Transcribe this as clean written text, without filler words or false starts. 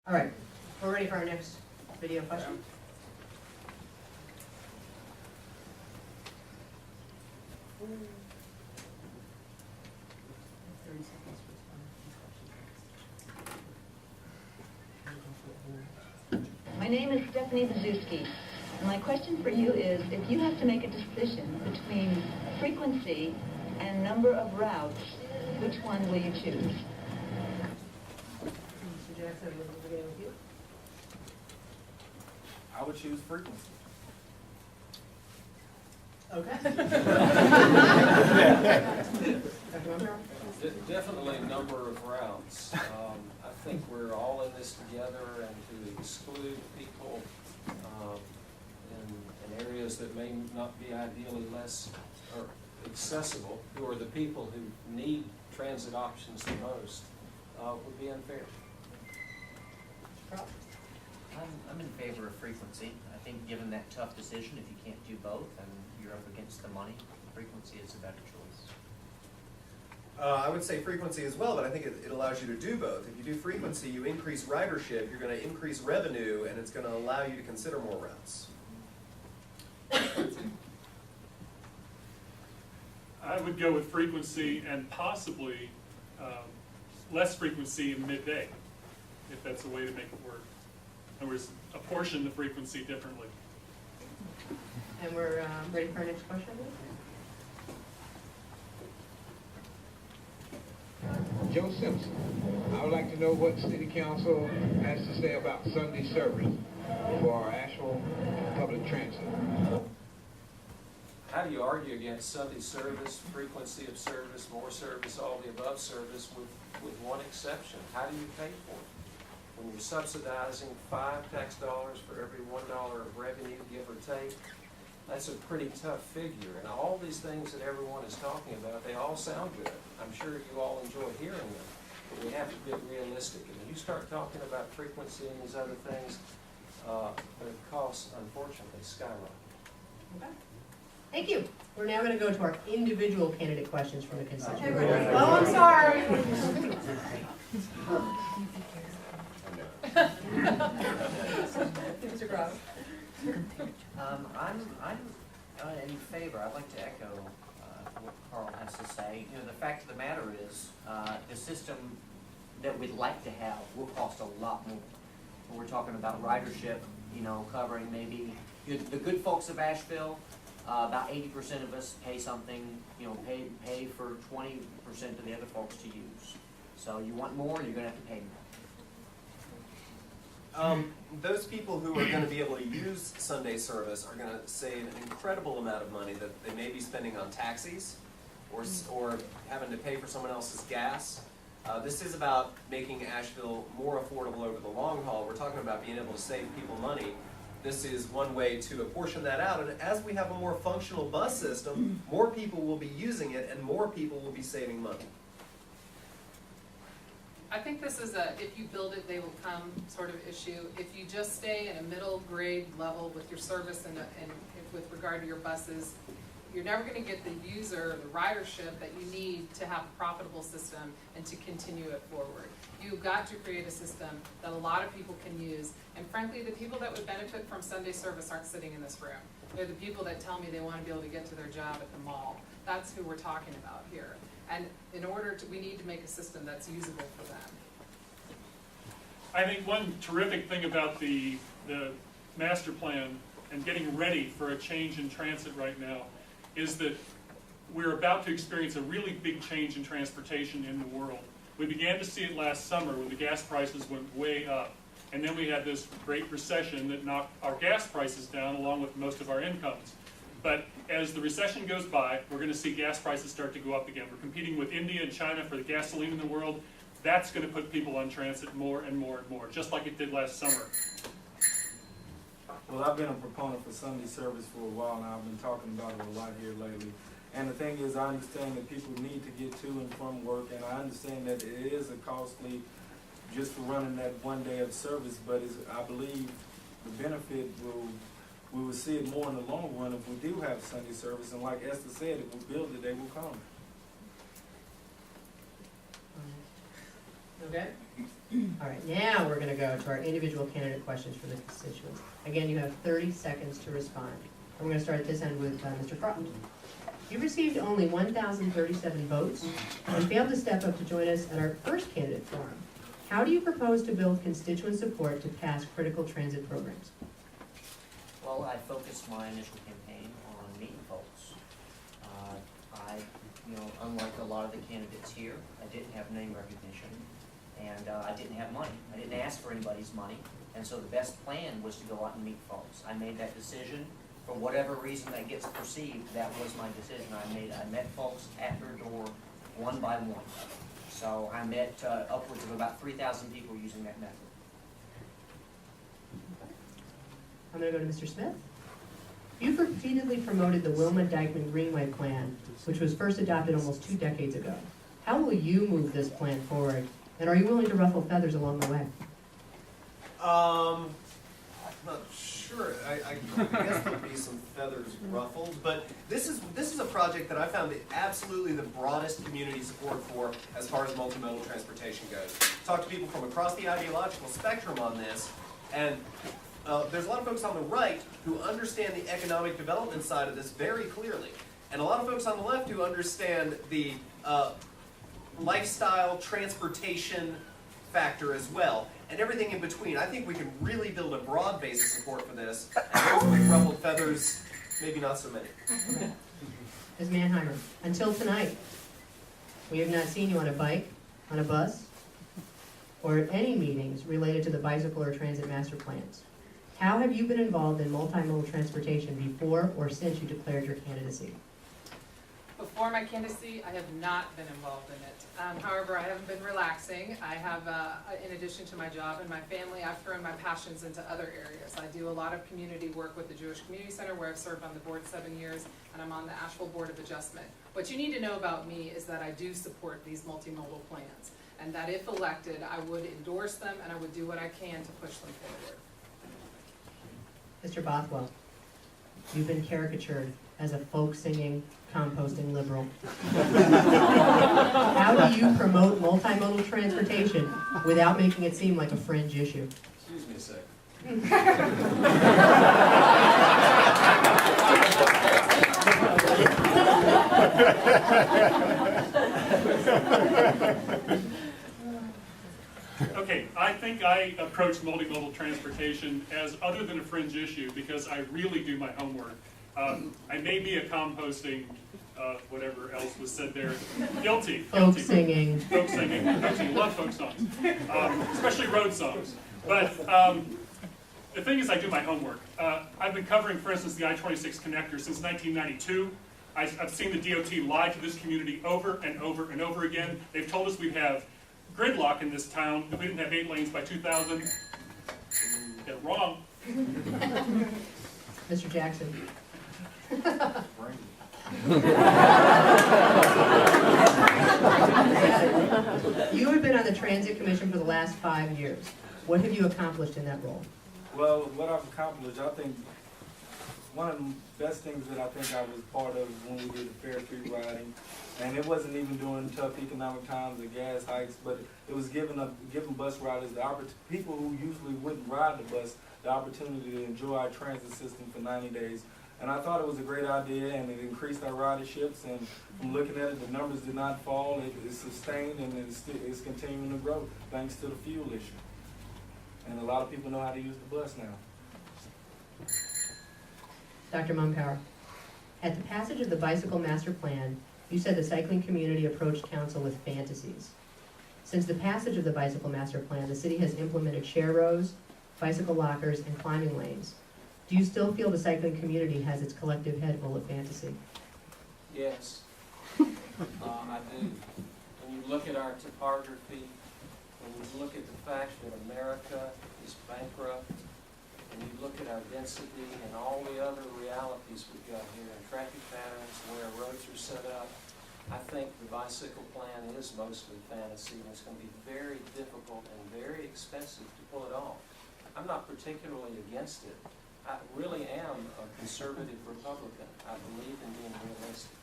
All right, we're ready for our next video question. My name is Stephanie Zuzewski. My question for you is, if you have to make a decision between frequency and number of routes, which one will you choose? Mr. Jackson, we'll begin with you. I would choose frequency. Okay. Dr. Montero? Definitely number of routes. I think we're all in this together, and to exclude people in areas that may not be ideally less or accessible, who are the people who need transit options the most, would be unfair. I'm in favor of frequency. I think given that tough decision, if you can't do both and you're up against the money, frequency is a better choice. I would say frequency as well, but I think it allows you to do both. If you do frequency, you increase ridership, you're going to increase revenue, and it's going to allow you to consider more routes. I would go with frequency and possibly less frequency in midday, if that's a way to make it work. In other words, apportion the frequency differently. And we're ready for our next question. Joe Simpson. I would like to know what City Council has to say about Sunday service for Asheville public transit. How do you argue against Sunday service, frequency of service, more service, all the above service, with one exception? How do you pay for it? When you're subsidizing 5 tax dollars for every $1 of revenue, give or take, that's a pretty tough figure. And all these things that everyone is talking about, they all sound good. I'm sure you all enjoy hearing them, but we have to be realistic. And when you start talking about frequency and these other things, the costs, unfortunately, skyrocket. Okay. Thank you. We're now going to go to our individual candidate questions from the consent. Okay. Oh, I'm sorry. Mr. Gross. I'm in favor. I'd like to echo what Carl has to say. You know, the fact of the matter is, the system that we'd like to have will cost a lot more. We're talking about ridership, you know, covering maybe the good folks of Asheville. About 80% of us pay something, you know, pay for 20% of the other folks to use. So you want more, you're going to have to pay more. Those people who are going to be able to use Sunday service are going to save an incredible amount of money that they may be spending on taxis or having to pay for someone else's gas. This is about making Asheville more affordable over the long haul. We're talking about being able to save people money. This is one way to apportion that out. And as we have a more functional bus system, more people will be using it and more people will be saving money. I think this is a if you build it, they will come sort of issue. If you just stay in a middle grade level with your service and with regard to your buses, you're never going to get the user, the ridership that you need to have a profitable system and to continue it forward. You've got to create a system that a lot of people can use. And frankly, the people that would benefit from Sunday service aren't sitting in this room. They're the people that tell me they want to be able to get to their job at the mall. That's who we're talking about here. And in order to, we need to make a system that's usable for them. I think one terrific thing about the master plan and getting ready for a change in transit right now is that we're about to experience a really big change in transportation in the world. We began to see it last summer when the gas prices went way up. And then we had this great recession that knocked our gas prices down along with most of our incomes. But as the recession goes by, we're going to see gas prices start to go up again. We're competing with India and China for the gasoline in the world. That's going to put people on transit more and more and more, just like it did last summer. Well, I've been a proponent for Sunday service for a while now. I've been talking about it a lot here lately. And the thing is, I understand that people need to get to and from work, and I understand that it is a costly just for running that one day of service, but I believe the benefit we will see it more in the long run if we do have Sunday service. And like Esther said, if we build it, they will come. Okay. All right, now we're gonna go to our individual candidate questions for the constituents. Again, you have 30 seconds to respond. And we're gonna start at this end with Mr. Croft. You received only 1,037 votes and failed to step up to join us at our first candidate forum. How do you propose to build constituent support to pass critical transit programs? Well, I focused my initial campaign on meeting folks. Unlike a lot of the candidates here, I didn't have name recognition, and I didn't have money. I didn't ask for anybody's money, and so the best plan was to go out and meet folks. I made that decision. For whatever reason that gets perceived, that was my decision I made. I met folks at their door, one by one. So I met upwards of about 3,000 people using that method. I'm gonna go to Mr. Smith. You've repeatedly promoted the Wilma Dykeman Greenway Plan, which was first adopted almost 2 decades ago. How will you move this plan forward, and are you willing to ruffle feathers along the way? I'm not sure. I guess there'll be some feathers ruffled, but this is a project that I found absolutely the broadest community support for as far as multimodal transportation goes. Talk to people from across the ideological spectrum on this, and there's a lot of folks on the right who understand the economic development side of this very clearly, and a lot of folks on the left who understand the lifestyle transportation factor as well, and everything in between. I think we can really build a broad base of support for this, and those with ruffled feathers, maybe not so many. Ms. Manheimer, until tonight, we have not seen you on a bike, on a bus, or at any meetings related to the bicycle or transit master plans. How have you been involved in multimodal transportation before or since you declared your candidacy? Before my candidacy, I have not been involved in it. However, I haven't been relaxing. I have, in addition to my job and my family, I've thrown my passions into other areas. I do a lot of community work with the Jewish Community Center, where I've served on the board 7 years, and I'm on the Asheville Board of Adjustment. What you need to know about me is that I do support these multimodal plans, and that if elected, I would endorse them and I would do what I can to push them forward. Mr. Bothwell, you've been caricatured as a folk-singing, composting liberal. How do you promote multimodal transportation without making it seem like a fringe issue? Excuse me a second. Okay, I think I approach multimodal transportation as other than a fringe issue because I really do my homework. I may be a composting, whatever else was said there, guilty. Folk singing. Folk singing, love folk songs, especially road songs. But the thing is I do my homework. I've been covering, for instance, the I-26 connector since 1992. I've seen the DOT lie to this community over and over and over again. They've told us we'd have gridlock in this town, that we didn't have 8 lanes by 2000. They're wrong. Mr. Jackson. You have been on the Transit Commission for the last 5 years. What have you accomplished in that role? Well, what I've accomplished, I think one of the best things that I think I was part of when we did the Fair Street riding, and it wasn't even during tough economic times, the gas hikes, but it was giving bus riders the opportunity, people who usually wouldn't ride the bus, the opportunity to enjoy our transit system for 90 days. And I thought it was a great idea, and it increased our riderships, and from looking at it, the numbers did not fall, it's sustained, and it's continuing to grow, thanks to the fuel issue. And a lot of people know how to use the bus now. Dr. Mumpower, at the passage of the Bicycle Master Plan, you said the cycling community approached council with fantasies. Since the passage of the Bicycle Master Plan, the city has implemented share rows, bicycle lockers, and climbing lanes. Do you still feel the cycling community has its collective head full of fantasy? Yes, I do. When you look at our topography, when you look at the fact that America is bankrupt, when you look at our density and all the other realities we've got here, and traffic patterns, where roads are set up, I think the bicycle plan is mostly fantasy, and it's going to be very difficult and very expensive to pull it off. I'm not particularly against it. I really am a conservative Republican. I believe in being realistic.